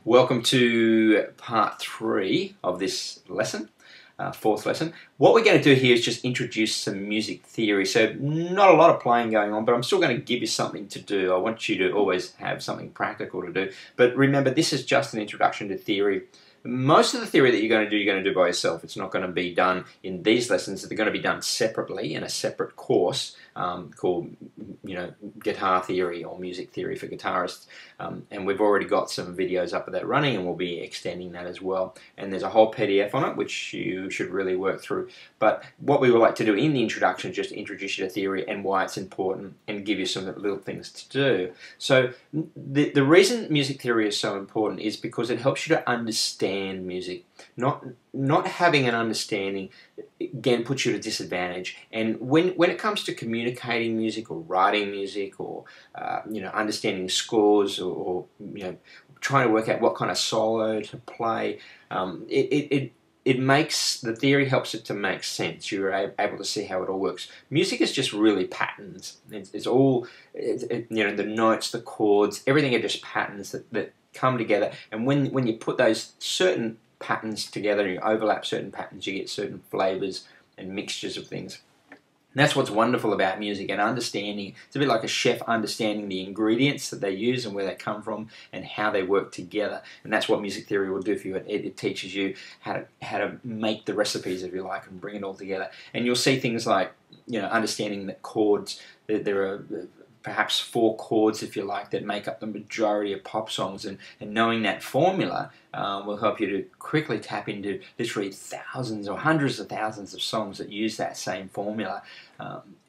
Welcome to part 3 of this lesson, fourth lesson. What we're going to do here is just introduce some music theory. So not a lot of playing going on, but I'm still going to give you something to do. I want you to always have something practical to do. But remember, this is just an introduction to theory. Most of the theory that you're going to do by yourself. It's not going to be done in these lessons. They're going to be done separately in a separate course called, guitar theory or music theory for guitarists. And we've already got some videos up of that running, and we'll be extending that as well. And there's a whole PDF on it, which you should really work through. But what we would like to do in the introduction is just introduce you to theory and why it's important, and give you some little things to do. So the reason music theory is so important is because it helps you to understand music. Not having an understanding, again, puts you at a disadvantage. And when it comes to communicating music or writing music or understanding scores or trying to work out what kind of solo to play, it makes, the theory helps it to make sense. You're able to see how it all works. Music is just really patterns. It's all, the notes, the chords, everything are just patterns that come together. And when you put those certain patterns together, you overlap certain patterns, you get certain flavors and mixtures of things. And that's what's wonderful about music and understanding. It's a bit like a chef understanding the ingredients that they use and where they come from and how they work together. And that's what music theory will do for you. It teaches you how to make the recipes, if you like, and bring it all together. And you'll see things like, understanding that chords, there are perhaps 4 chords, if you like, that make up the majority of pop songs, and knowing that formula will help you to quickly tap into literally thousands or hundreds of thousands of songs that use that same formula,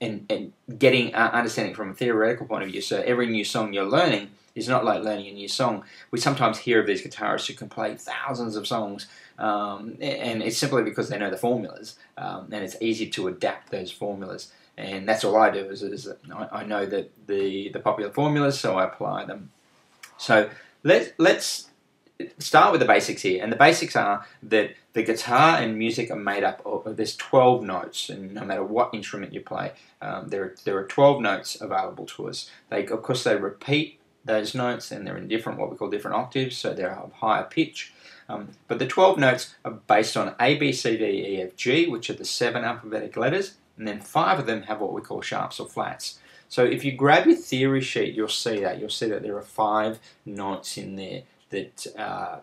and getting understanding from a theoretical point of view. So every new song you're learning is not like learning a new song. We sometimes hear of these guitarists who can play thousands of songs, and it's simply because they know the formulas, and it's easy to adapt those formulas. And that's all I do, is I know that the popular formulas, so I apply them. So let's start with the basics here. And the basics are that the guitar and music are made up of, there's 12 notes, and no matter what instrument you play, there are 12 notes available to us. Of course, they repeat those notes, and they're in what we call different octaves, so they're of higher pitch. But the 12 notes are based on A, B, C, D, E, F, G, which are the 7 alphabetic letters. And then 5 of them have what we call sharps or flats. So if you grab your theory sheet, you'll see that. You'll see that there are 5 notes in there that I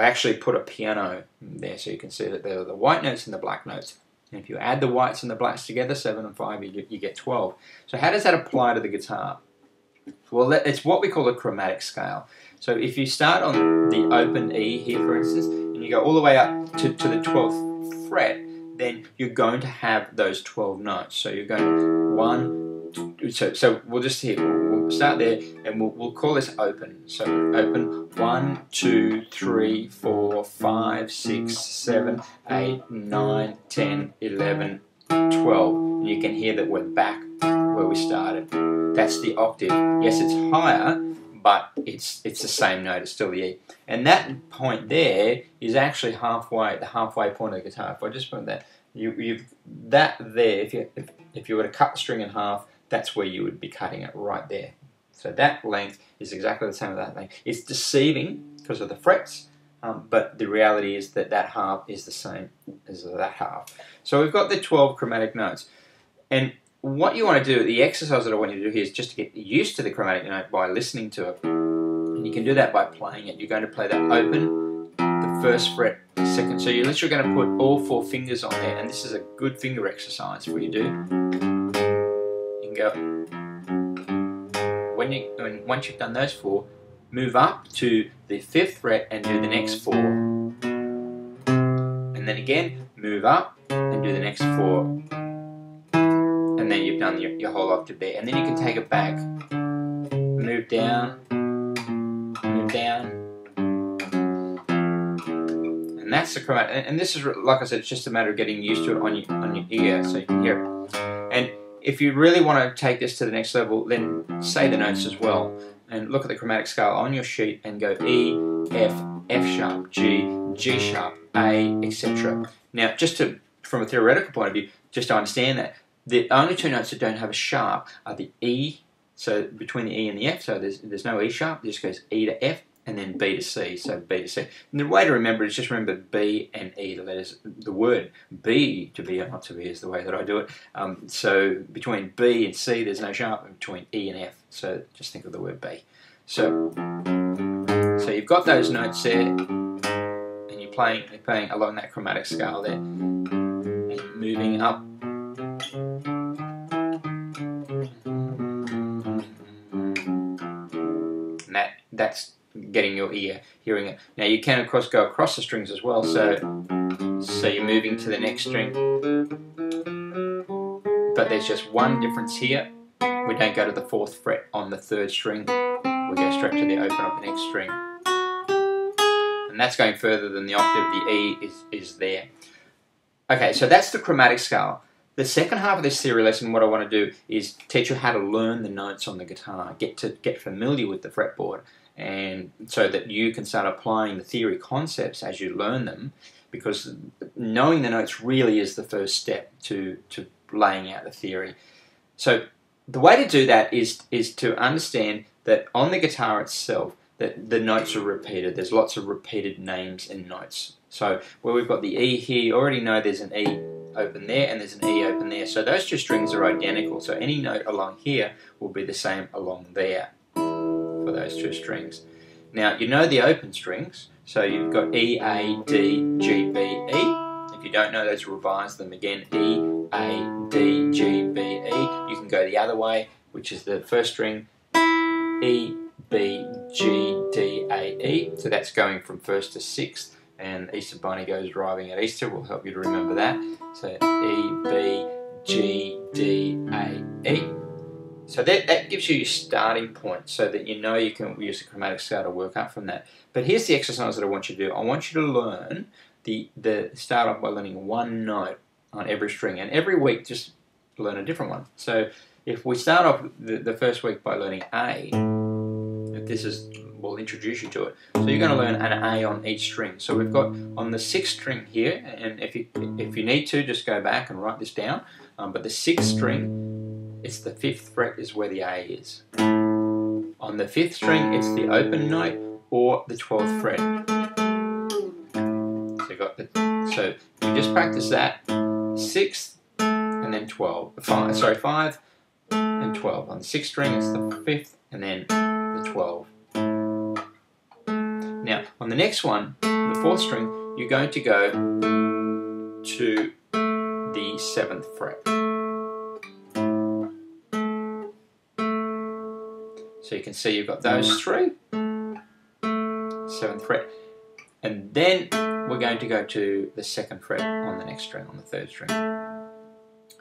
actually put a piano there, so you can see that there are the white notes and the black notes. And if you add the whites and the blacks together, 7 and 5, you get 12. So how does that apply to the guitar? Well, it's what we call a chromatic scale. So if you start on the open E here, for instance, and you go all the way up to the 12th fret, then you're going to have those 12 notes. So you're going 1, 2, so we'll just we'll start there, and we'll call this open. So open 1, 2, 3, 4, 5, 6, 7, 8, 9, 10, 11, 12. And you can hear that we're back where we started. That's the octave. Yes, it's higher, but it's the same note. It's still the E. And that point there is actually the halfway point of the guitar. If I just put that, you've that there. If you were to cut the string in half, that's where you would be cutting it, right there. So that length is exactly the same as that length. It's deceiving because of the frets, but the reality is that half is the same as that half. So we've got the 12 chromatic notes, and what you want to do, the exercise that I want you to do here, is just to get used to the chromatic note by listening to it. And you can do that by playing it. You're going to play that open, the first fret, the second. So you're literally going to put all 4 fingers on there, and this is a good finger exercise for you to do. You can go. Once you've done those 4, move up to the 5th fret and do the next 4. And then again, move up and do the next 4. And then you've done your whole octave there. And then you can take it back, move down, and that's the chromatic. And this is, like I said, it's just a matter of getting used to it on your ear, so you can hear it. And if you really want to take this to the next level, then say the notes as well, and look at the chromatic scale on your sheet and go E, F, F sharp, G, G sharp, A, etc. Now, from a theoretical point of view, just to understand that, the only 2 notes that don't have a sharp are the E So between the E and the F, so there's no E sharp, it just goes E to F, and then B to C, so B to C. And the way to remember it is just remember B and E, the letters, the word B to be or not to be is the way that I do it. So between B and C there's no sharp, and between E and F, so just think of the word B. So you've got those notes there, and you're playing along that chromatic scale there, and moving up. And that's getting your ear hearing it. Now you can of course go across the strings as well, so you're moving to the next string, but there's just one difference here. We don't go to the 4th fret on the 3rd string, we go straight to the open of the next string, and that's going further than the octave. The E is there. Okay, so that's the chromatic scale. The second half of this theory lesson, what I want to do is teach you how to learn the notes on the guitar, get familiar with the fretboard, and so that you can start applying the theory concepts as you learn them, because knowing the notes really is the first step to laying out the theory. So the way to do that is to understand that on the guitar itself, that the notes are repeated. There's lots of repeated names and notes. So where we've got the E here, you already know there's an E open there and there's an E open there. So those two strings are identical. So any note along here will be the same along there for those two strings. Now you know the open strings. So you've got E, A, D, G, B, E. If you don't know those, revise them again. E, A, D, G, B, E. You can go the other way, which is the first string, E, B, G, D, A, E. So that's going from 1st to 6th. And Easter Bunny Goes Driving at Easter will help you to remember that. So E, B, G, D, A, E. So that gives you your starting point, so that you know you can use the chromatic scale to work up from that. But here's the exercise that I want you to do. I want you to learn start off by learning one note on every string, and every week just learn a different one. So if we start off the first week by learning A, we'll introduce you to it. So you're going to learn an A on each string. So we've got on the 6th string here, and if you need to, just go back and write this down. But the 6th string, it's the 5th fret is where the A is. On the 5th string, it's the open note or the 12th fret. So you just practice that 6th and then 12. 5 and 12. On the 6th string, it's the 5th and then the 12. Now, on the next one, the 4th string, you're going to go to the 7th fret. So you can see you've got those three, 7th fret, and then we're going to go to the 2nd fret on the next string, on the 3rd string.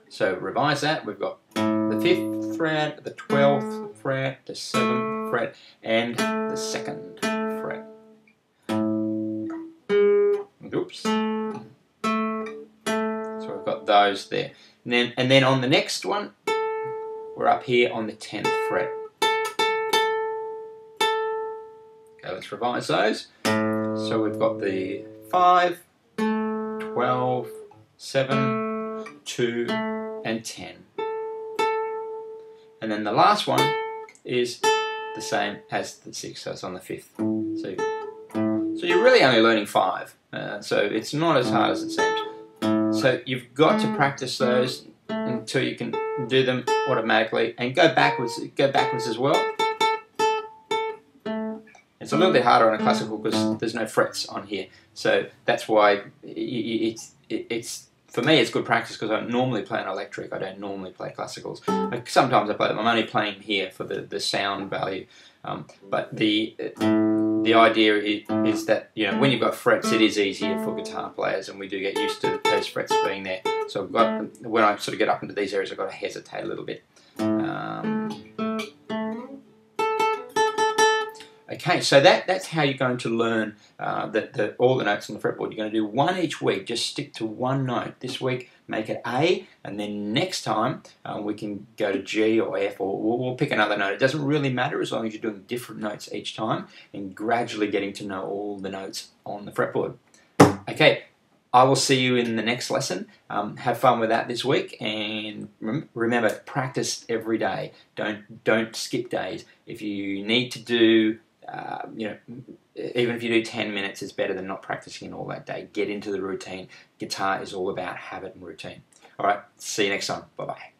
So revise that. We've got the 5th fret, the 12th fret, the 7th fret, and the 2nd fret. Oops. So we've got those there. And then on the next one, we're up here on the 10th fret. Okay, let's revise those. So we've got the 5, 12, 7, 2, and 10. And then the last one is the same as the 6, so it's on the 5th. So you're really only learning 5, so it's not as hard as it seems. So you've got to practice those until you can do them automatically, and go backwards as well. It's a little bit harder on a classical because there's no frets on here, so that's why it's for me it's good practice, because I don't normally play an electric. I don't normally play classicals. Sometimes I play them. I'm only playing here for the sound value, but the idea is that, you know, when you've got frets, it is easier for guitar players, and we do get used to those frets being there. So when I sort of get up into these areas, I've got to hesitate a little bit. Okay, so that's how you're going to learn all the notes on the fretboard. You're going to do one each week. Just stick to one note. This week, make it A, and then next time we can go to G or F, or we'll pick another note. It doesn't really matter as long as you're doing different notes each time and gradually getting to know all the notes on the fretboard. Okay, I will see you in the next lesson. Have fun with that this week, and remember, practice every day. Don't skip days. If you need to do, even if you do 10 minutes, it's better than not practicing all that day. Get into the routine. Guitar is all about habit and routine. All right, see you next time. Bye-bye.